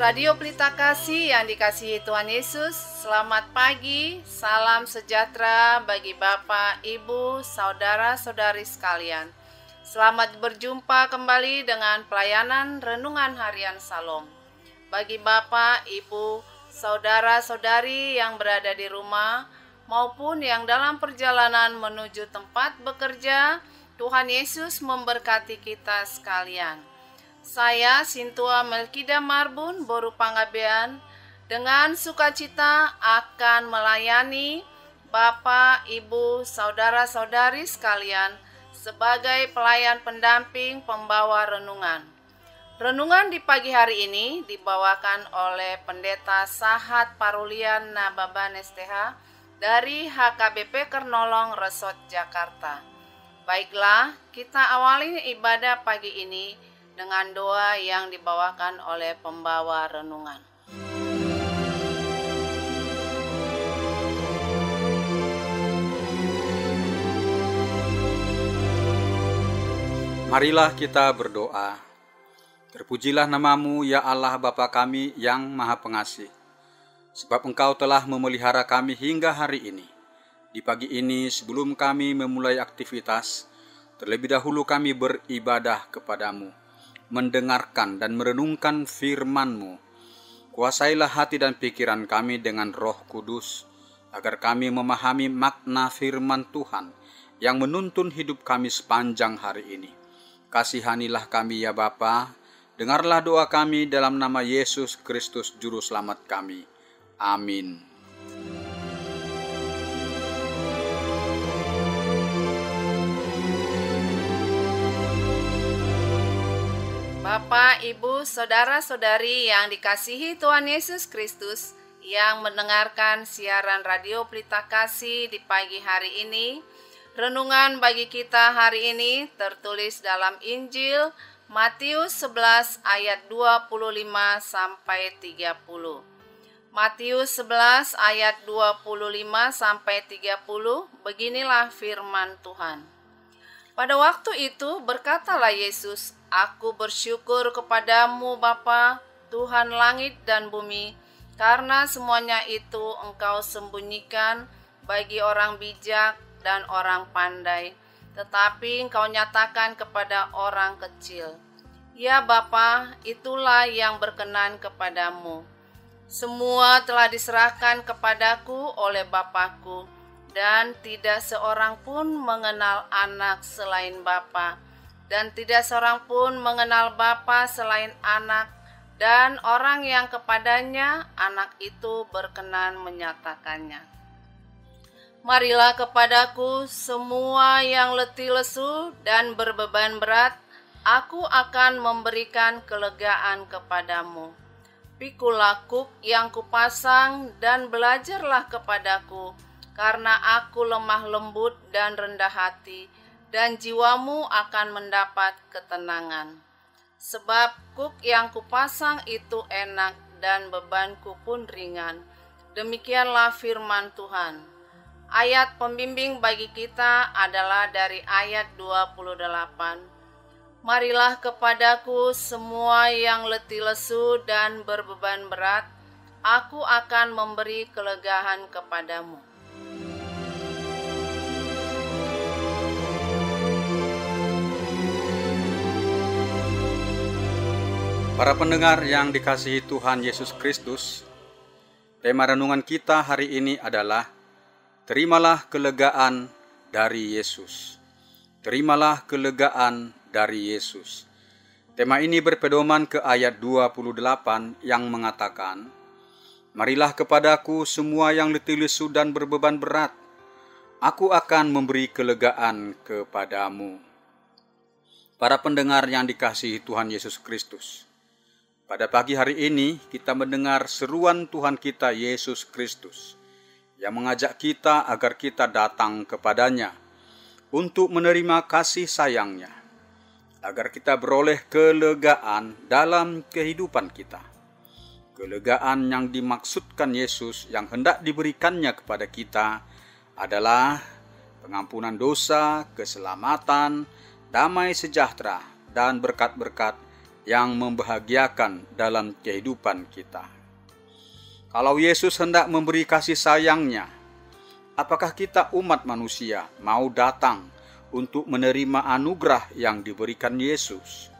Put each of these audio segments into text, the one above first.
Radio Pelita Kasih yang dikasihi Tuhan Yesus, selamat pagi, salam sejahtera bagi Bapak, Ibu, Saudara-saudari sekalian. Selamat berjumpa kembali dengan pelayanan Renungan Harian Salom. Bagi Bapak, Ibu, Saudara-saudari yang berada di rumah maupun yang dalam perjalanan menuju tempat bekerja, Tuhan Yesus memberkati kita sekalian. Saya Sintua Melkida Marbun Boru Panggabean dengan sukacita akan melayani Bapak, Ibu, Saudara-saudari sekalian sebagai pelayan pendamping pembawa renungan. Renungan di pagi hari ini dibawakan oleh Pendeta Sahat Parulian Nababan STH dari HKBP Kernolong Resort Jakarta. Baiklah, kita awali ibadah pagi ini dengan doa yang dibawakan oleh pembawa renungan. Marilah kita berdoa. Terpujilah namamu ya Allah Bapa kami yang Maha Pengasih. Sebab Engkau telah memelihara kami hingga hari ini. Di pagi ini sebelum kami memulai aktivitas, terlebih dahulu kami beribadah kepadamu, mendengarkan dan merenungkan firman-Mu. Kuasailah hati dan pikiran kami dengan Roh Kudus, agar kami memahami makna firman Tuhan yang menuntun hidup kami sepanjang hari ini. Kasihanilah kami ya Bapa, dengarlah doa kami dalam nama Yesus Kristus Juru Selamat kami. Amin. Bapak, Ibu, Saudara-saudari yang dikasihi Tuhan Yesus Kristus yang mendengarkan siaran Radio Pelita Kasih di pagi hari ini, renungan bagi kita hari ini tertulis dalam Injil Matius 11 ayat 25 sampai 30. Matius 11 ayat 25 sampai 30, beginilah firman Tuhan. Pada waktu itu berkatalah Yesus, "Aku bersyukur kepadamu Bapa, Tuhan langit dan bumi, karena semuanya itu Engkau sembunyikan bagi orang bijak dan orang pandai, tetapi Engkau nyatakan kepada orang kecil. Ya Bapa, itulah yang berkenan kepadamu. Semua telah diserahkan kepadaku oleh Bapa-Ku, dan tidak seorang pun mengenal anak selain Bapa, dan tidak seorang pun mengenal Bapa selain anak, dan orang yang kepadanya anak itu berkenan menyatakannya. Marilah kepadaku semua yang letih lesu dan berbeban berat, aku akan memberikan kelegaan kepadamu. Pikulah kuk yang kupasang dan belajarlah kepadaku, karena aku lemah lembut dan rendah hati, dan jiwamu akan mendapat ketenangan. Sebab kuk yang kupasang itu enak dan bebanku pun ringan. Demikianlah firman Tuhan. Ayat pembimbing bagi kita adalah dari ayat 28. Marilah kepadaku semua yang letih lesu dan berbeban berat, aku akan memberi kelegaan kepadamu. Para pendengar yang dikasihi Tuhan Yesus Kristus, tema renungan kita hari ini adalah terimalah kelegaan dari Yesus. Terimalah kelegaan dari Yesus. Tema ini berpedoman ke ayat 28 yang mengatakan, "Marilah kepadaku semua yang letih lesu dan berbeban berat, aku akan memberi kelegaan kepadamu." Para pendengar yang dikasihi Tuhan Yesus Kristus, pada pagi hari ini kita mendengar seruan Tuhan kita Yesus Kristus yang mengajak kita agar kita datang kepadanya untuk menerima kasih sayangnya, agar kita beroleh kelegaan dalam kehidupan kita. Kelegaan yang dimaksudkan Yesus yang hendak diberikannya kepada kita adalah pengampunan dosa, keselamatan, damai sejahtera, dan berkat-berkat yang membahagiakan dalam kehidupan kita. Kalau Yesus hendak memberi kasih sayangnya, apakah kita umat manusia mau datang untuk menerima anugerah yang diberikan Yesus?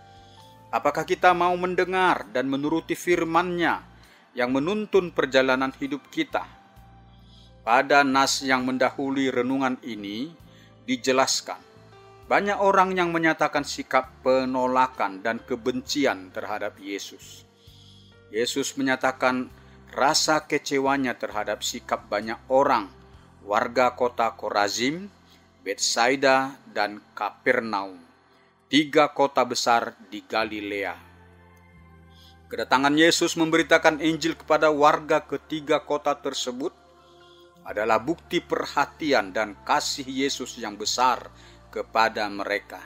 Apakah kita mau mendengar dan menuruti firman-Nya yang menuntun perjalanan hidup kita? Pada nas yang mendahului renungan ini dijelaskan, banyak orang yang menyatakan sikap penolakan dan kebencian terhadap Yesus. Yesus menyatakan rasa kecewanya terhadap sikap banyak orang, warga kota Korazim, Betsaida, dan Kapernaum, 3 kota besar di Galilea. Kedatangan Yesus memberitakan Injil kepada warga ketiga kota tersebut adalah bukti perhatian dan kasih Yesus yang besar kepada mereka,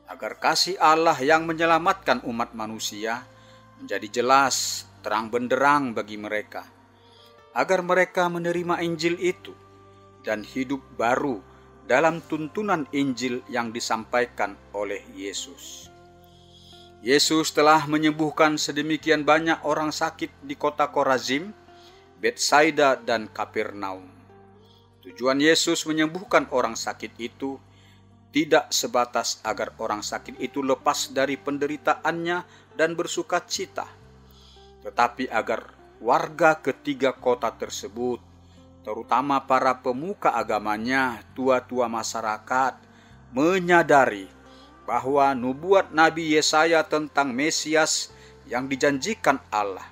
agar kasih Allah yang menyelamatkan umat manusia menjadi jelas terang benderang bagi mereka, agar mereka menerima Injil itu dan hidup baru dalam tuntunan Injil yang disampaikan oleh Yesus. Yesus telah menyembuhkan sedemikian banyak orang sakit di kota Korazim, Betsaida, dan Kapernaum. Tujuan Yesus menyembuhkan orang sakit itu tidak sebatas agar orang sakit itu lepas dari penderitaannya dan bersuka cita, tetapi agar warga ketiga kota tersebut, terutama para pemuka agamanya, tua-tua masyarakat, menyadari bahwa nubuat Nabi Yesaya tentang Mesias yang dijanjikan Allah,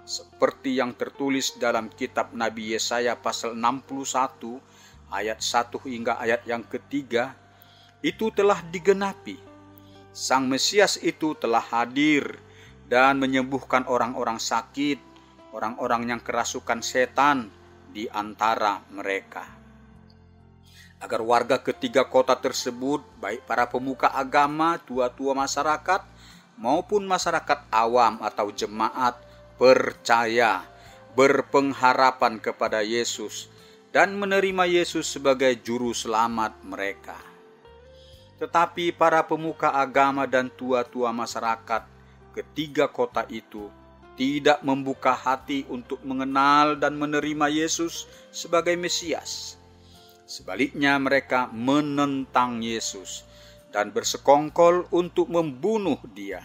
seperti yang tertulis dalam kitab Nabi Yesaya pasal 61 ayat 1 hingga ayat yang ketiga, itu telah digenapi. Sang Mesias itu telah hadir dan menyembuhkan orang-orang sakit, orang-orang yang kerasukan setan di antara mereka. Agar warga ketiga kota tersebut, baik para pemuka agama, tua-tua masyarakat, maupun masyarakat awam atau jemaat, percaya, berpengharapan kepada Yesus, dan menerima Yesus sebagai juru selamat mereka. Tetapi para pemuka agama dan tua-tua masyarakat ketiga kota itu tidak membuka hati untuk mengenal dan menerima Yesus sebagai Mesias. Sebaliknya mereka menentang Yesus dan bersekongkol untuk membunuh Dia,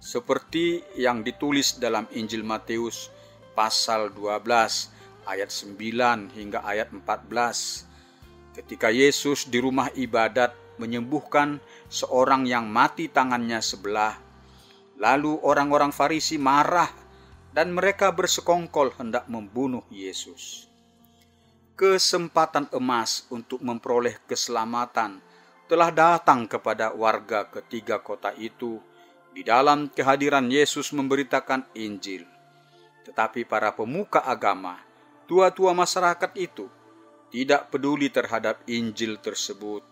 seperti yang ditulis dalam Injil Matius pasal 12 ayat 9 hingga ayat 14. Ketika Yesus di rumah ibadat menyembuhkan seorang yang mati tangannya sebelah, lalu orang-orang Farisi marah dan mereka bersekongkol hendak membunuh Yesus. Kesempatan emas untuk memperoleh keselamatan telah datang kepada warga ketiga kota itu di dalam kehadiran Yesus memberitakan Injil. Tetapi para pemuka agama, tua-tua masyarakat itu tidak peduli terhadap Injil tersebut.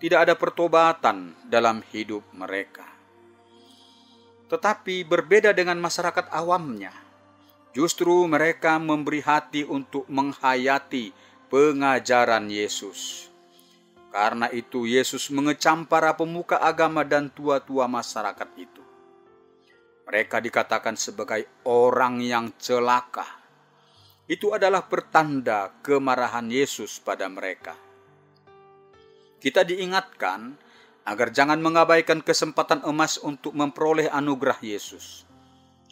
Tidak ada pertobatan dalam hidup mereka. Tetapi berbeda dengan masyarakat awamnya, justru mereka memberi hati untuk menghayati pengajaran Yesus. Karena itu Yesus mengecam para pemuka agama dan tua-tua masyarakat itu. Mereka dikatakan sebagai orang yang celaka. Itu adalah pertanda kemarahan Yesus pada mereka. Kita diingatkan agar jangan mengabaikan kesempatan emas untuk memperoleh anugerah Yesus,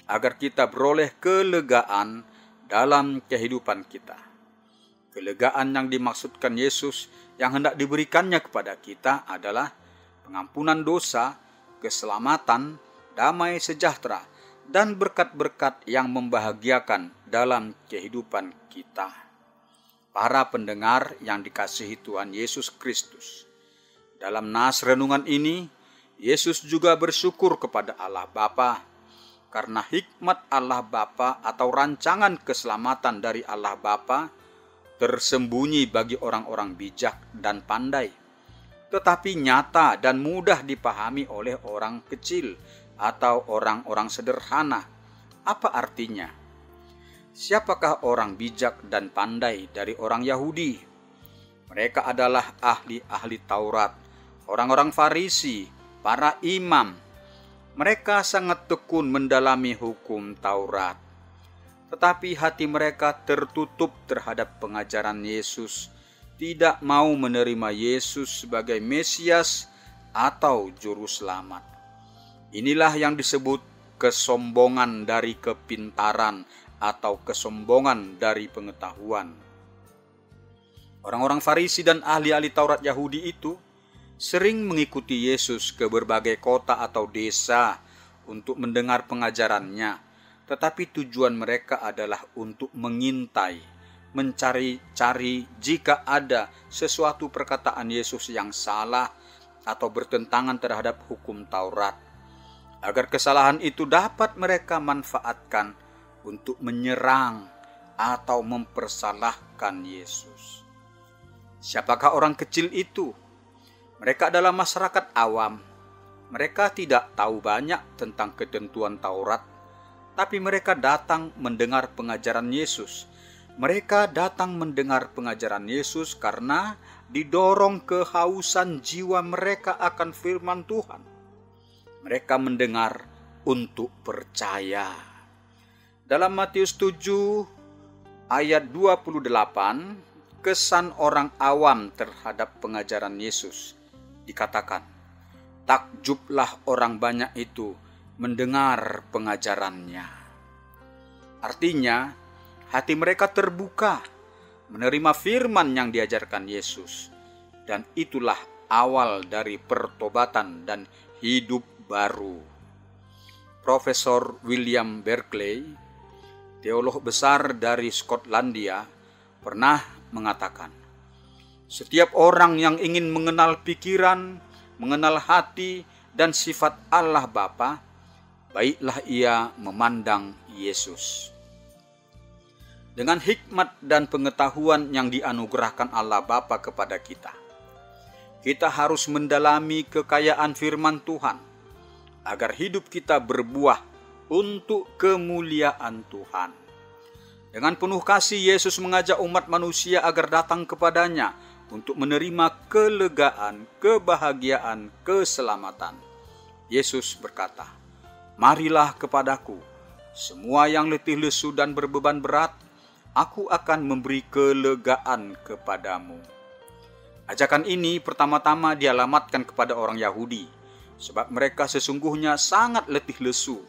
agar kita beroleh kelegaan dalam kehidupan kita. Kelegaan yang dimaksudkan Yesus yang hendak diberikannya kepada kita adalah pengampunan dosa, keselamatan, damai sejahtera, dan berkat-berkat yang membahagiakan dalam kehidupan kita. Para pendengar yang dikasihi Tuhan Yesus Kristus, dalam nas renungan ini, Yesus juga bersyukur kepada Allah Bapa karena hikmat Allah Bapa atau rancangan keselamatan dari Allah Bapa tersembunyi bagi orang-orang bijak dan pandai, tetapi nyata dan mudah dipahami oleh orang kecil atau orang-orang sederhana. Apa artinya? Siapakah orang bijak dan pandai dari orang Yahudi? Mereka adalah ahli-ahli Taurat, orang-orang Farisi, para imam. Mereka sangat tekun mendalami hukum Taurat, tetapi hati mereka tertutup terhadap pengajaran Yesus, tidak mau menerima Yesus sebagai Mesias atau Juru Selamat. Inilah yang disebut kesombongan dari kepintaran atau kesombongan dari pengetahuan. Orang-orang Farisi dan ahli-ahli Taurat Yahudi itu sering mengikuti Yesus ke berbagai kota atau desa untuk mendengar pengajarannya, tetapi tujuan mereka adalah untuk mengintai, mencari-cari jika ada sesuatu perkataan Yesus yang salah atau bertentangan terhadap hukum Taurat, agar kesalahan itu dapat mereka manfaatkan untuk menyerang atau mempersalahkan Yesus. Siapakah orang kecil itu? Mereka adalah masyarakat awam. Mereka tidak tahu banyak tentang ketentuan Taurat, tapi mereka datang mendengar pengajaran Yesus. Mereka datang mendengar pengajaran Yesus karena didorong kehausan jiwa mereka akan firman Tuhan. Mereka mendengar untuk percaya. Dalam Matius 7 ayat 28, kesan orang awam terhadap pengajaran Yesus. Dikatakan, takjublah orang banyak itu mendengar pengajarannya. Artinya, hati mereka terbuka menerima firman yang diajarkan Yesus. Dan itulah awal dari pertobatan dan hidup baru. Profesor William Berkeley, teolog besar dari Skotlandia, pernah mengatakan, setiap orang yang ingin mengenal pikiran, mengenal hati dan sifat Allah Bapa, baiklah ia memandang Yesus. Dengan hikmat dan pengetahuan yang dianugerahkan Allah Bapa kepada kita, kita harus mendalami kekayaan firman Tuhan, agar hidup kita berbuah untuk kemuliaan Tuhan. Dengan penuh kasih, Yesus mengajak umat manusia agar datang kepadanya untuk menerima kelegaan, kebahagiaan, keselamatan. Yesus berkata, marilah kepadaku, semua yang letih lesu dan berbeban berat, aku akan memberi kelegaan kepadamu. Ajakan ini pertama-tama dialamatkan kepada orang Yahudi, sebab mereka sesungguhnya sangat letih lesu.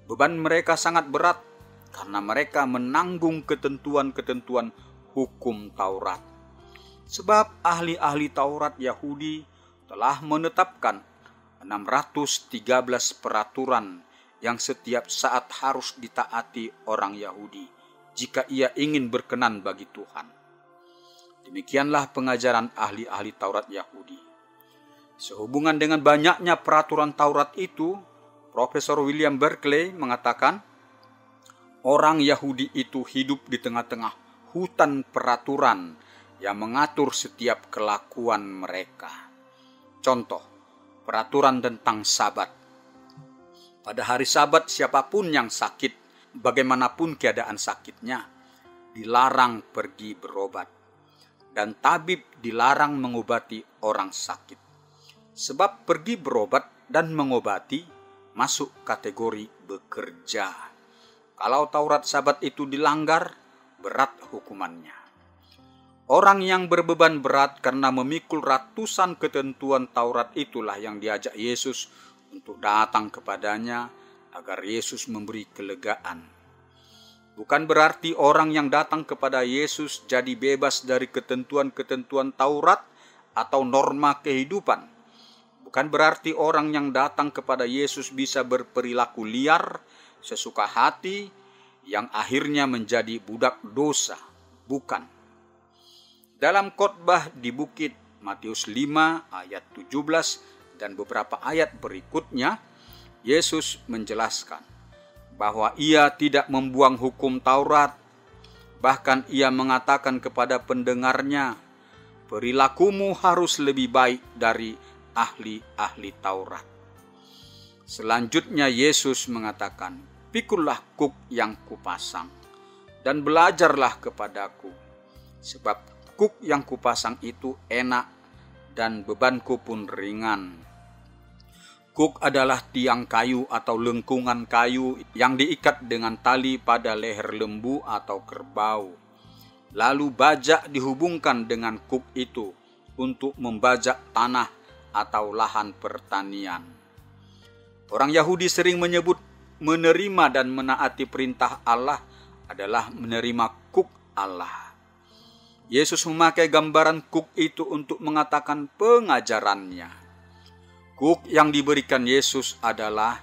Beban mereka sangat berat, karena mereka menanggung ketentuan-ketentuan hukum Taurat. Sebab ahli-ahli Taurat Yahudi telah menetapkan 613 peraturan yang setiap saat harus ditaati orang Yahudi jika ia ingin berkenan bagi Tuhan. Demikianlah pengajaran ahli-ahli Taurat Yahudi. Sehubungan dengan banyaknya peraturan Taurat itu, Profesor William Berkeley mengatakan, orang Yahudi itu hidup di tengah-tengah hutan peraturan yang mengatur setiap kelakuan mereka. Contoh, peraturan tentang Sabat. Pada hari Sabat, siapapun yang sakit, bagaimanapun keadaan sakitnya, dilarang pergi berobat. Dan tabib dilarang mengobati orang sakit. Sebab pergi berobat dan mengobati masuk kategori bekerja. Kalau Taurat Sabat itu dilanggar, berat hukumannya. Orang yang berbeban berat karena memikul ratusan ketentuan Taurat itulah yang diajak Yesus untuk datang kepadanya agar Yesus memberi kelegaan. Bukan berarti orang yang datang kepada Yesus jadi bebas dari ketentuan-ketentuan Taurat atau norma kehidupan. Bukan berarti orang yang datang kepada Yesus bisa berperilaku liar, sesuka hati, yang akhirnya menjadi budak dosa. Bukan. Dalam khotbah di bukit Matius 5 ayat 17 dan beberapa ayat berikutnya, Yesus menjelaskan bahwa ia tidak membuang hukum Taurat. Bahkan ia mengatakan kepada pendengarnya, perilakumu harus lebih baik dari ahli-ahli Taurat. Selanjutnya Yesus mengatakan, pikullah kuk yang kupasang dan belajarlah kepadaku, sebab kuk yang kupasang itu enak dan bebanku pun ringan. Kuk adalah tiang kayu atau lengkungan kayu yang diikat dengan tali pada leher lembu atau kerbau. Lalu bajak dihubungkan dengan kuk itu untuk membajak tanah atau lahan pertanian. Orang Yahudi sering menyebut menerima dan menaati perintah Allah adalah menerima kuk Allah. Yesus memakai gambaran kuk itu untuk mengatakan pengajarannya. Kuk yang diberikan Yesus adalah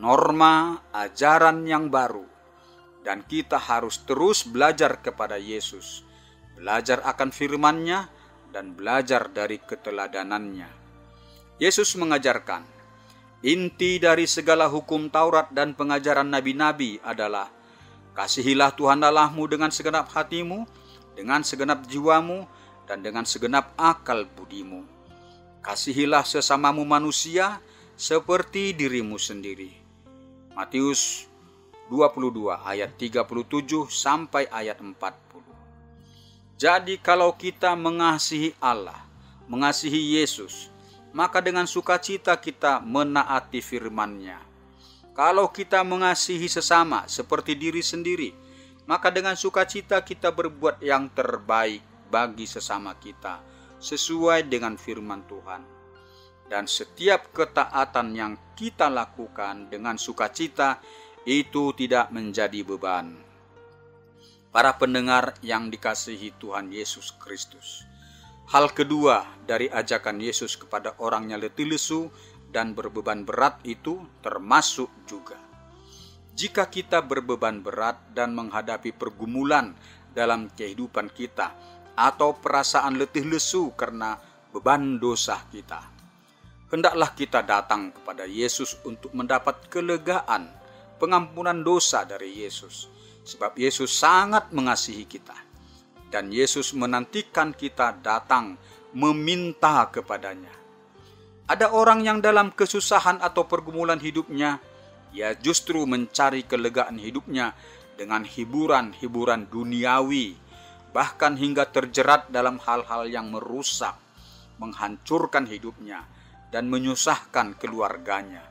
norma ajaran yang baru. Dan kita harus terus belajar kepada Yesus. Belajar akan firman-Nya dan belajar dari keteladanannya. Yesus mengajarkan, inti dari segala hukum Taurat dan pengajaran nabi-nabi adalah kasihilah Tuhan Allahmu dengan segenap hatimu, dengan segenap jiwamu, dan dengan segenap akal budimu. Kasihilah sesamamu manusia seperti dirimu sendiri. Matius 22 ayat 37 sampai ayat 40. Jadi kalau kita mengasihi Allah, mengasihi Yesus, maka dengan sukacita kita menaati firman-Nya. Kalau kita mengasihi sesama seperti diri sendiri, maka dengan sukacita kita berbuat yang terbaik bagi sesama kita, sesuai dengan firman Tuhan. Dan setiap ketaatan yang kita lakukan dengan sukacita, itu tidak menjadi beban. Para pendengar yang dikasihi Tuhan Yesus Kristus, hal kedua dari ajakan Yesus kepada orang yang letih lesu dan berbeban berat itu termasuk juga. Jika kita berbeban berat dan menghadapi pergumulan dalam kehidupan kita atau perasaan letih lesu karena beban dosa kita, hendaklah kita datang kepada Yesus untuk mendapat kelegaan, pengampunan dosa dari Yesus. Sebab Yesus sangat mengasihi kita. Dan Yesus menantikan kita datang meminta kepadanya. Ada orang yang dalam kesusahan atau pergumulan hidupnya, ia justru mencari kelegaan hidupnya dengan hiburan-hiburan duniawi, bahkan hingga terjerat dalam hal-hal yang merusak, menghancurkan hidupnya, dan menyusahkan keluarganya.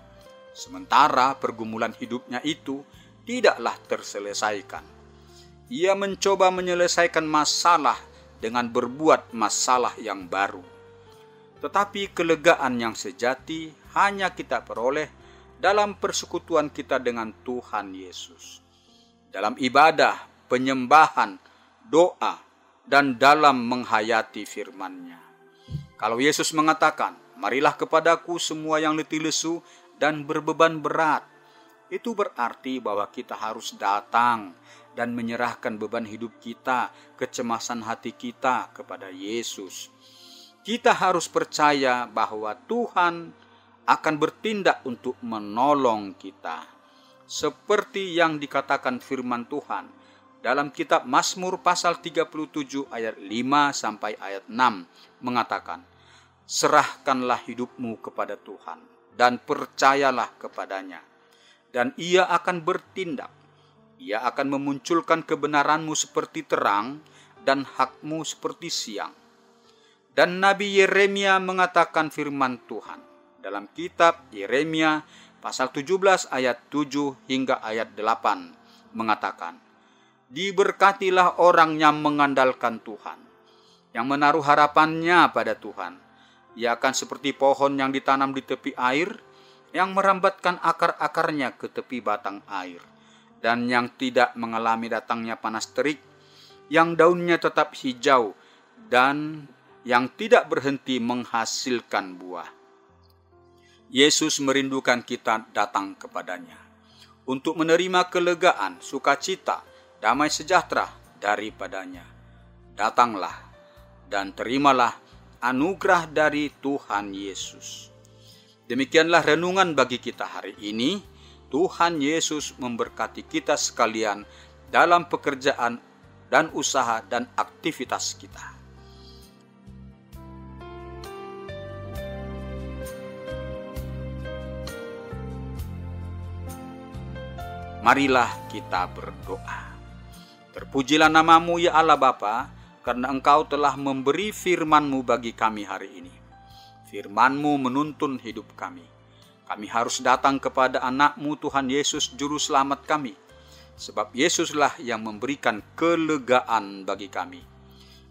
Sementara pergumulan hidupnya itu tidaklah terselesaikan. Ia mencoba menyelesaikan masalah dengan berbuat masalah yang baru. Tetapi kelegaan yang sejati hanya kita peroleh dalam persekutuan kita dengan Tuhan Yesus. Dalam ibadah, penyembahan, doa, dan dalam menghayati firman-Nya. Kalau Yesus mengatakan, marilah kepadaku semua yang letih lesu dan berbeban berat, itu berarti bahwa kita harus datang dan menyerahkan beban hidup kita, kecemasan hati kita kepada Yesus. Kita harus percaya bahwa Tuhan akan bertindak untuk menolong kita. Seperti yang dikatakan firman Tuhan dalam kitab Mazmur pasal 37 ayat 5 sampai ayat 6 mengatakan, serahkanlah hidupmu kepada Tuhan dan percayalah kepadanya. Dan ia akan bertindak. Ia akan memunculkan kebenaranmu seperti terang dan hakmu seperti siang. Dan Nabi Yeremia mengatakan firman Tuhan dalam kitab Yeremia pasal 17 ayat 7 hingga ayat 8 mengatakan, diberkatilah orang yang mengandalkan Tuhan, yang menaruh harapannya pada Tuhan. Ia akan seperti pohon yang ditanam di tepi air, yang merambatkan akar-akarnya ke tepi batang air, dan yang tidak mengalami datangnya panas terik, yang daunnya tetap hijau, dan yang tidak berhenti menghasilkan buah. Yesus merindukan kita datang kepadanya untuk menerima kelegaan, sukacita, damai sejahtera daripadanya. Datanglah dan terimalah anugerah dari Tuhan Yesus. Demikianlah renungan bagi kita hari ini. Tuhan Yesus memberkati kita sekalian dalam pekerjaan dan usaha dan aktivitas kita. Marilah kita berdoa. Terpujilah nama-Mu ya Allah Bapa, karena Engkau telah memberi firman-Mu bagi kami hari ini. Firman-Mu menuntun hidup kami. Kami harus datang kepada anak-Mu Tuhan Yesus Juru Selamat kami, sebab Yesuslah yang memberikan kelegaan bagi kami.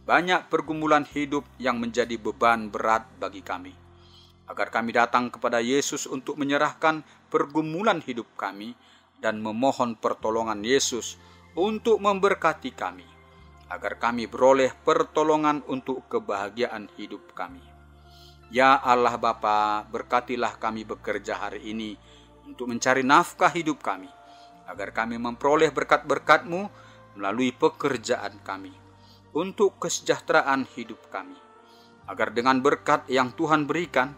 Banyak pergumulan hidup yang menjadi beban berat bagi kami. Agar kami datang kepada Yesus untuk menyerahkan pergumulan hidup kami dan memohon pertolongan Yesus untuk memberkati kami, agar kami beroleh pertolongan untuk kebahagiaan hidup kami. Ya Allah Bapa, berkatilah kami bekerja hari ini untuk mencari nafkah hidup kami, agar kami memperoleh berkat-berkat-Mu melalui pekerjaan kami, untuk kesejahteraan hidup kami. Agar dengan berkat yang Tuhan berikan,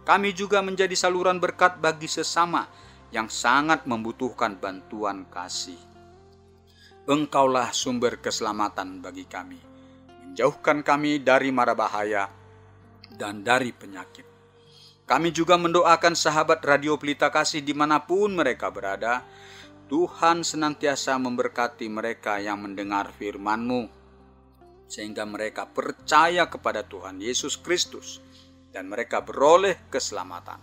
kami juga menjadi saluran berkat bagi sesama yang sangat membutuhkan bantuan kasih. Engkaulah sumber keselamatan bagi kami, menjauhkan kami dari mara bahaya dan dari penyakit. Kami juga mendoakan sahabat Radio Pelita Kasih dimanapun mereka berada. Tuhan senantiasa memberkati mereka yang mendengar firman-Mu, sehingga mereka percaya kepada Tuhan Yesus Kristus dan mereka beroleh keselamatan.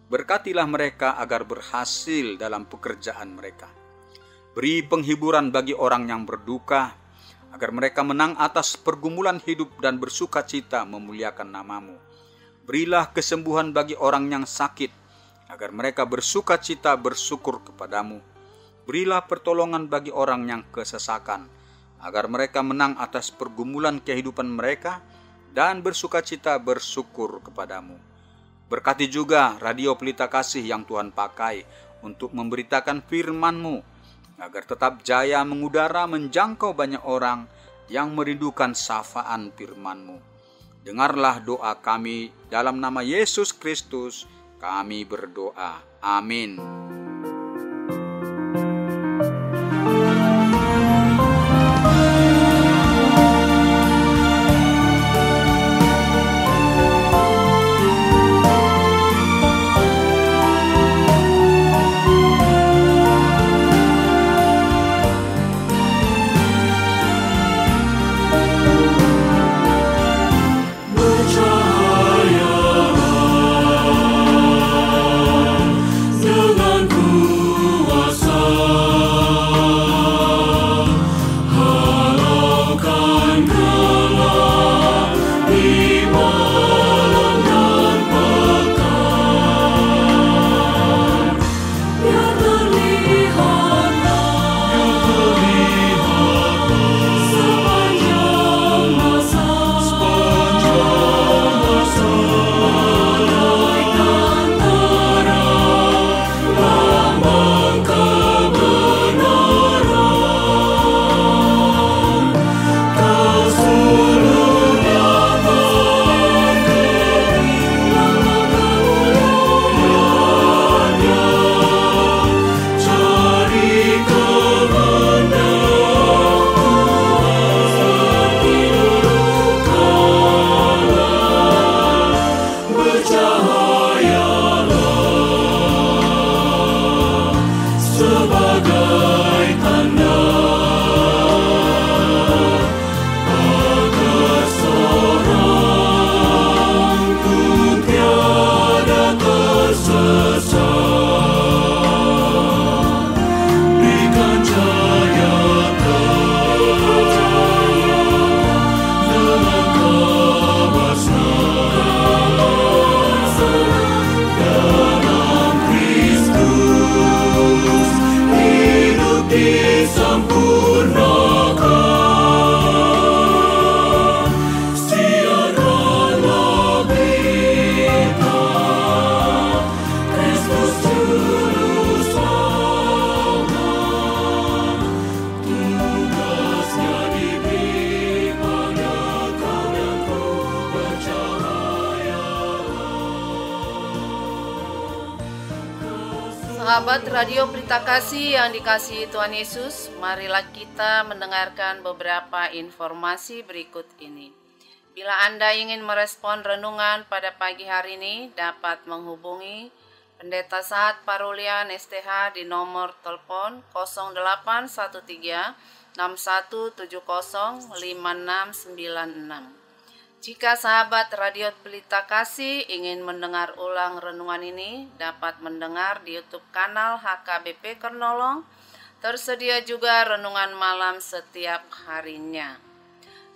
Berkatilah mereka agar berhasil dalam pekerjaan mereka. Beri penghiburan bagi orang yang berduka, agar mereka menang atas pergumulan hidup dan bersuka cita memuliakan nama-Mu. Berilah kesembuhan bagi orang yang sakit, agar mereka bersuka cita bersyukur kepadamu. Berilah pertolongan bagi orang yang kesesakan, agar mereka menang atas pergumulan kehidupan mereka dan bersuka cita bersyukur kepadamu. Berkati juga Radio Pelita Kasih yang Tuhan pakai untuk memberitakan firman-Mu, agar tetap jaya mengudara menjangkau banyak orang yang merindukan syafaan firman-Mu. Dengarlah doa kami, dalam nama Yesus Kristus kami berdoa. Amin. Sahabat Radio Pelita Kasih yang dikasihi Tuhan Yesus, marilah kita mendengarkan beberapa informasi berikut ini. Bila Anda ingin merespon renungan pada pagi hari ini, dapat menghubungi Pendeta Sahat Parulian STH di nomor telepon 0813 6170 5696. Jika sahabat Radio Pelita Kasih ingin mendengar ulang renungan ini, dapat mendengar di YouTube kanal HKBP Kernolong. Tersedia juga renungan malam setiap harinya.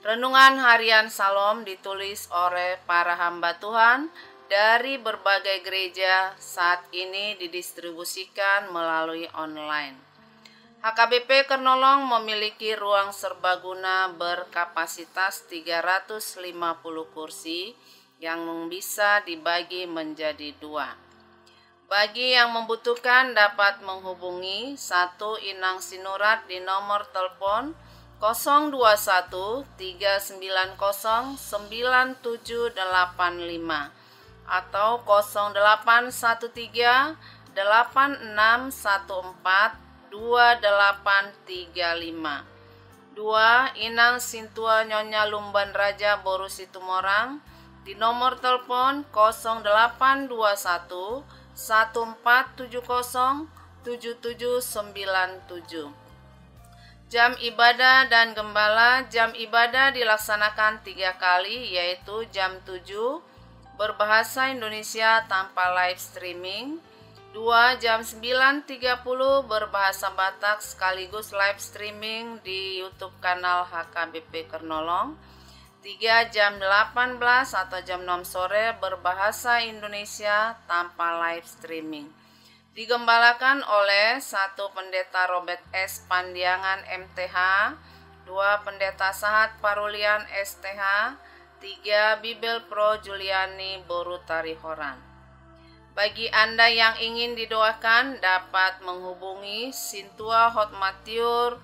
Renungan harian Salom ditulis oleh para hamba Tuhan dari berbagai gereja, saat ini didistribusikan melalui online. HKBP Kernolong memiliki ruang serbaguna berkapasitas 350 kursi yang bisa dibagi menjadi 2. Bagi yang membutuhkan dapat menghubungi 1 Inang Sinurat di nomor telepon 021 390 9785 atau 0813 8614 2835. 2. Inang Sintua Nyonya Lumban Raja Boru Situmorang di nomor telepon 0821 1470 7797. Jam ibadah dan gembala. Jam ibadah dilaksanakan 3 kali, yaitu jam 7 berbahasa Indonesia tanpa live streaming, 2 jam 9.30 berbahasa Batak sekaligus live streaming di YouTube kanal HKBP Kernolong, 3 jam 18 atau jam 6 sore berbahasa Indonesia tanpa live streaming. Digembalakan oleh 1 Pendeta Robert S. Pandiangan MTH, 2 Pendeta Sahat Parulian STH, 3 Bibel Pro Juliani Boru Tarihoran. Bagi Anda yang ingin didoakan dapat menghubungi Sintua Hotmatiur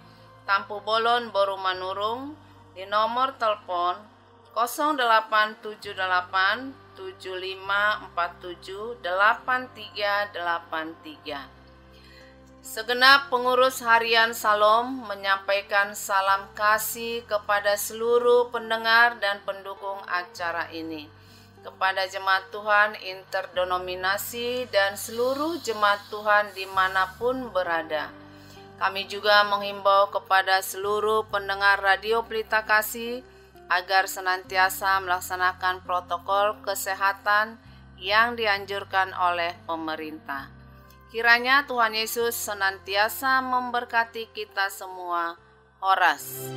Tampu Bolon Boru Manurung di nomor telepon 0878 7547 8383. Segenap pengurus harian Salom menyampaikan salam kasih kepada seluruh pendengar dan pendukung acara ini, kepada jemaat Tuhan interdenominasi dan seluruh jemaat Tuhan dimanapun berada. Kami juga menghimbau kepada seluruh pendengar Radio Pelita Kasih agar senantiasa melaksanakan protokol kesehatan yang dianjurkan oleh pemerintah. Kiranya Tuhan Yesus senantiasa memberkati kita semua. Horas.